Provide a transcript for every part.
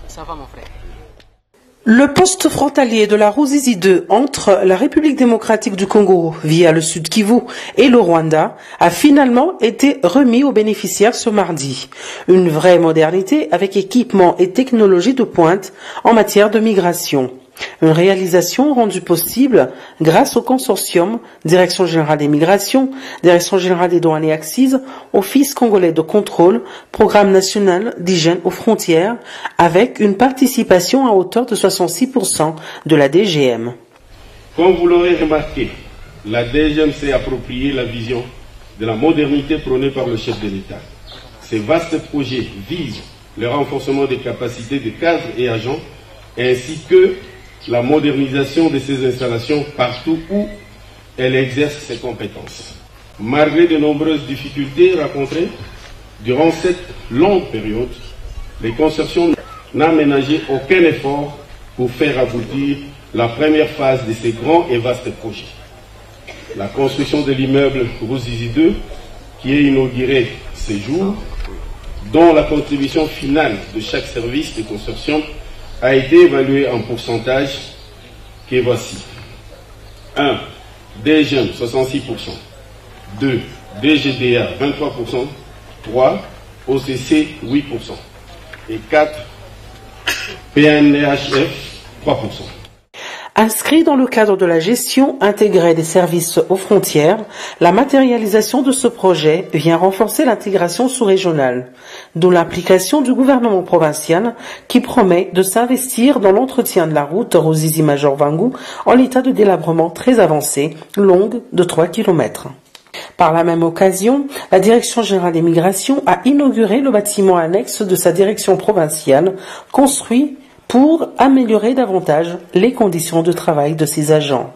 Ça va mon frère. Le poste frontalier de la Ruzizi 2 entre la République démocratique du Congo via le Sud Kivu et le Rwanda a finalement été remis aux bénéficiaires ce mardi. Une vraie modernité avec équipement et technologie de pointe en matière de migration. Une réalisation rendue possible grâce au consortium Direction générale des migrations, Direction générale des douanes et accises, Office congolais de contrôle, Programme national d'hygiène aux frontières, avec une participation à hauteur de 66% de la DGM. Comme vous l'aurez remarqué, la DGM s'est appropriée la vision de la modernité prônée par le chef de l'État. Ces vastes projets visent le renforcement des capacités des cadres et agents, ainsi que la modernisation de ces installations partout où elle exerce ses compétences. Malgré de nombreuses difficultés rencontrées durant cette longue période, les consortiums n'ont ménagé aucun effort pour faire aboutir la première phase de ces grands et vastes projets. La construction de l'immeuble Ruzizi 2, qui est inauguré ces jours, dont la contribution finale de chaque service de consortium a été évalué en pourcentage qui est voici. 1. DGM 66%. 2. DGDA 23%. 3. OCC 8%. Et 4. PNHF 3%. Inscrit dans le cadre de la gestion intégrée des services aux frontières, la matérialisation de ce projet vient renforcer l'intégration sous-régionale, d'où l'implication du gouvernement provincial qui promet de s'investir dans l'entretien de la route Ruzizi-Major-Vangu en l'état de délabrement très avancé, longue de 3 km. Par la même occasion, la Direction générale des migrations a inauguré le bâtiment annexe de sa direction provinciale, construit pour améliorer davantage les conditions de travail de ses agents.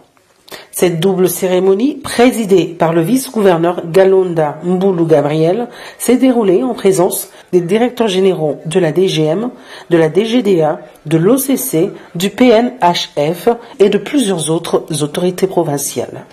Cette double cérémonie, présidée par le vice-gouverneur Galonda Mbulu Gabriel, s'est déroulée en présence des directeurs généraux de la DGM, de la DGDA, de l'OCC, du PNHF et de plusieurs autres autorités provinciales.